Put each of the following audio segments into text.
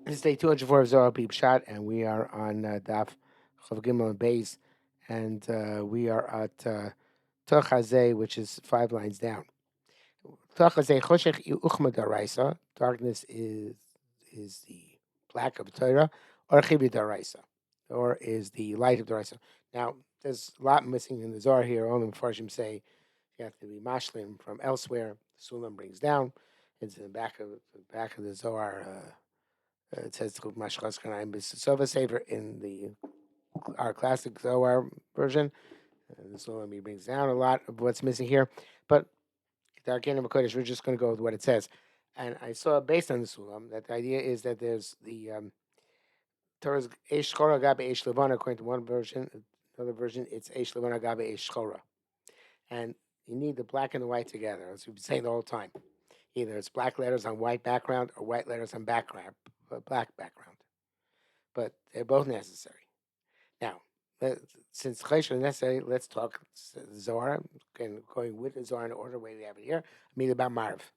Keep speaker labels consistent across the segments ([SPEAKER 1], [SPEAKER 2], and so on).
[SPEAKER 1] This is day 204 of Zohar Pshat, and we are on Daf Chav Gimel and Beis, and we are at Toch Hazeh, which is 5 lines down. Toch Hazeh Choshech Uchma Daraisa. Darkness is the black of Torah, or Chibi Daraisa, or is the light of Daraisa. Now, there's a lot missing in the Zohar here. All the Mepharshim say you have to be mashlim from elsewhere. The Sulam brings down. It's in the back of the Zohar. It says Mashchas Kanayim B'Sova Sefer in our classic Zohar version. The Sulam he brings down a lot of what's missing here, but Darkenim Kodesh, we're just going to go with what it says. And I saw based on the Sulam that the idea is that there's the Torah's Eish Chora Gabe Eish Levana, according to one version. Another version, it's Eish Levana Gabe Eish Chora, and you need the black and the white together, as we've been saying the whole time. Either it's black letters on white background or white letters on black background. But they're both necessary. Now, since Chaysh is necessary, let's talk Zohar. Going with the Zohar in the order way we have it here. I mean about Marv,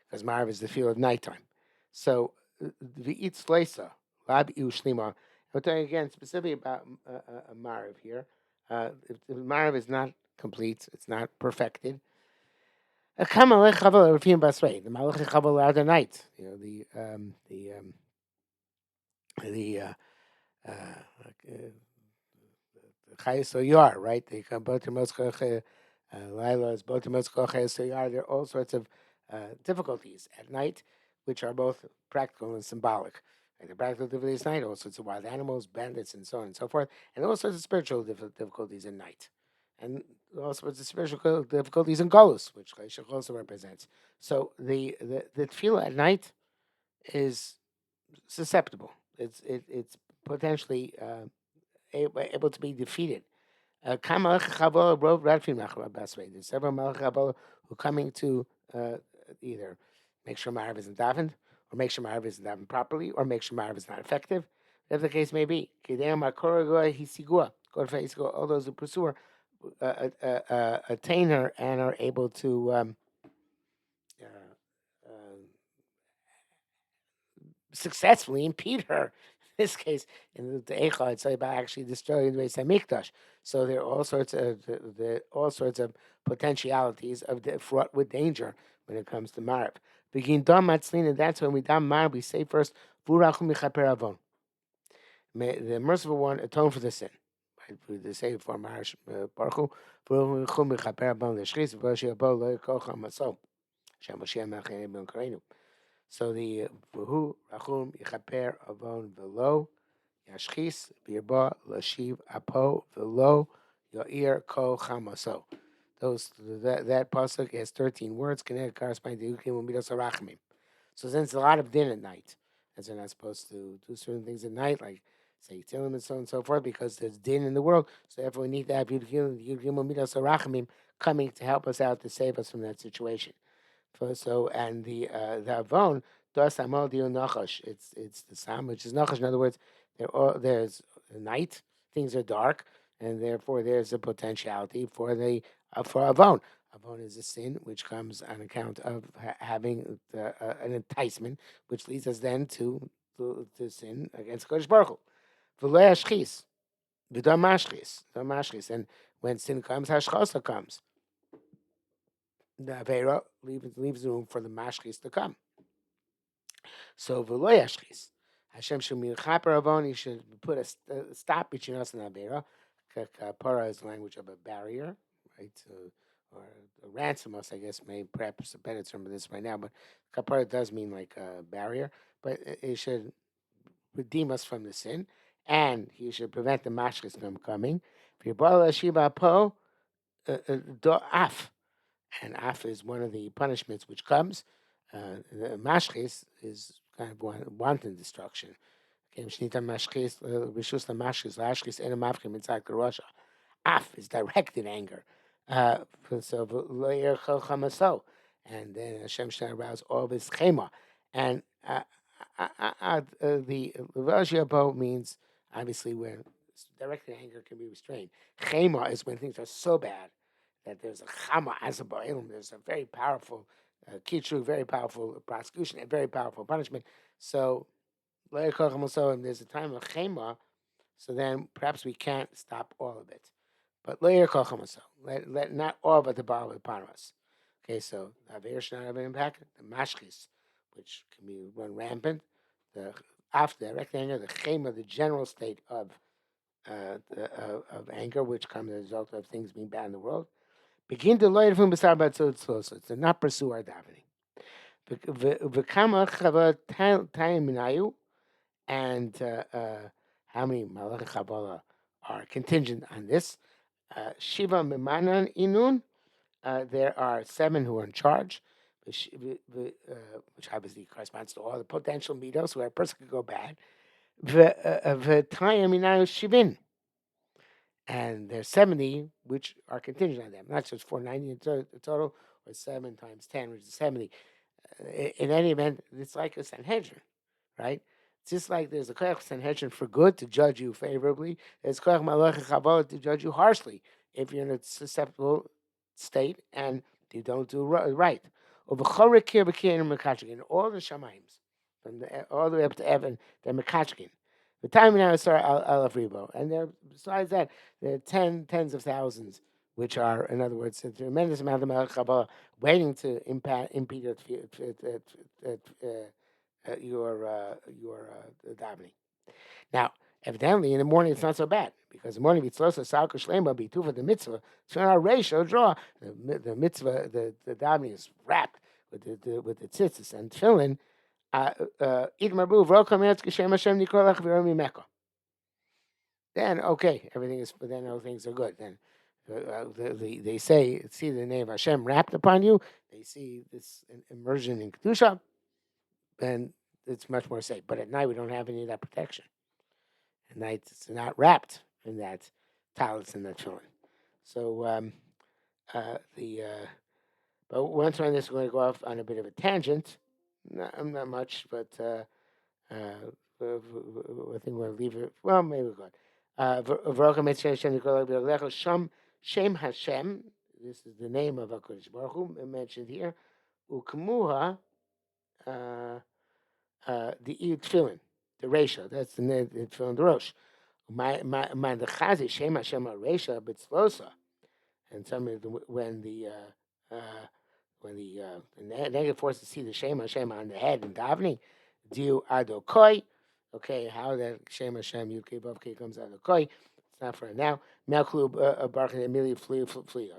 [SPEAKER 1] because Marv is the feel of nighttime. So the Itz Leisa, Lab Shlima. I'll tell you again specifically about Marv here. If the Marv is not complete, it's not perfected. The Malach Chaval out the night. You know the uh, Chayes Soyar, right? They come both to Moskoche, Lila's both to Moskoche Soyar. There are all sorts of difficulties at night, which are both practical and symbolic. Right? The practical difficulties at night, all sorts of wild animals, bandits, and so on and so forth, and all sorts of spiritual difficulties at night. And all sorts of spiritual difficulties in Golus, which Chayeshach also represents. So the tefillah at night is susceptible. It's potentially able to be defeated. There's several Malach Chabal who are coming to either make sure Marav isn't davened, or make sure Marav isn't davened properly, or make sure Marav is not effective, whatever the case may be. All those who pursue her attain her and are able to uh, uh, successfully impede her. In this case, in the Eicha, it's about actually destroying the Beis Hamikdash. So there are all sorts of potentialities of fraught with danger when it comes to Marav. Begin dam matzlin, and that's when we dam Marav. We say first, Vurachum michaper avon. May the merciful one atone for the sin. Right? We say for Marash Baruch Hu, Vurachum michaper avon l'shchis v'loshi abo lo yikocham maso. Shem Moshiach Melech Ben Karenu. So the Vuhu Rachum Yichaper Avon Velo Yashchis Birba Lashiv Apo Velo Yoir Ko Chamaso. That pasuk has 13 words connected corresponding to Yukim Umidos Arachmim. So since it's a lot of din at night, as they're not supposed to do certain things at night, like say Tilim and so on and so forth, because there's din in the world. So therefore we need to have Yukim Umidos Arachmim coming to help us out to save us from that situation. So and the avon does amal dio nachash. It's the sam which is nachash. In other words, there's night, things are dark, and therefore there's a potentiality for avon. Avon is a sin which comes on account of having an enticement, which leads us then to sin against Kodesh Baruch Hu. V'lo yashchis, v'dam mashchis, and when sin comes, hashchasa comes. The Avera leaves room for the mashchis to come. So v'lo yashchis, Hashem should milchaper avon. He should put a stop between us and Avera. Kapara is the language of a barrier, right? Or a ransom us, I guess, may perhaps a better term of this right now. But kapara does mean like a barrier. But it should redeem us from the sin, and he should prevent the mashchis from coming. V'yibal shiva po do af. And af is one of the punishments which comes. The mashchis is kind of wanton destruction. Af is directed anger. And then Hashem should arouse all of his chema. And the Rajabo means obviously where directed anger can be restrained. Chema is when things are so bad that there's a chama azabayim, there's a very powerful kitru, very powerful prosecution, and very powerful punishment. So And there's a time of chema, so then perhaps we can't stop all of it. But later kochamaso, let not all but the bottle upon us. Okay, so the aver should not have an impact. The mashkis, which can be run rampant. The after the rectangle, the chema, the general state of anger, which comes as a result of things being bad in the world. Begin to loiter from besar bad so to not pursue our davening. V'kama chava tayim minayu, and how many malach Kabbalah are contingent on this? Shiva mimanan inun. There are 7 who are in charge, which obviously corresponds to all the potential midos where a person could go bad. V'tayim minayu shivin. And there's 70 which are contingent on them, not just 490 in total, or 7 times 10, which is 70. In any event, it's like a Sanhedrin, right? It's just like there's a Koyach Sanhedrin for good to judge you favorably. There's Koyach Malach Chabal to judge you harshly if you're in a susceptible state and you don't do right. And all the Shemaims, all the way up to Evan, they're Mekachkin. The time now is Aleph Rebo. And there, besides that, there are tens of thousands, which are, in other words, a tremendous amount of Malach Chabal waiting to impede your davening. Now, evidently, in the morning it's not so bad because the morning vitzlosa salka shlema bituva the mitzvah. So our ratio draw the mitzvah the davening is wrapped with the tzitzis and tefillin. Idmarbu v'rokam eretz k'shem Hashem nikolach v'romi meko. Then okay, everything is. Then all things are good. Then they see the name of Hashem wrapped upon you. They see this immersion in kedusha, and it's much more safe. But at night we don't have any of that protection. At night it's not wrapped in that talis and that tefillin. So but once on this, we're going to go off on a bit of a tangent. Not much, but I think we'll leave it. Well, maybe we're good. Shem Hashem. This is the name of HaKadosh Baruch Hu mentioned here. Ukmuha, the tefillin, the ratio. That's the tefillin, the rosh. The chazi Shem Hashem Resha B'tzlosa, and when the negative forces see the Shem Hashem on the head and davening, Diu Adokoi. Okay, how that Shem Hashem Yud Vav Kei comes out of the koi. It's not for now. Melklu Baruch Emilia flee.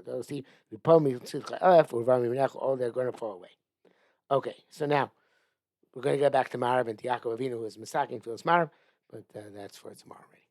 [SPEAKER 1] They'll see Ripomi Tzidcha Elef Urvami Menach. All they're going to fall away. Okay, so now we're going to get back to Marav and Yaakov Avinu, who is Masakin Phyllis Marav, but that's for tomorrow already.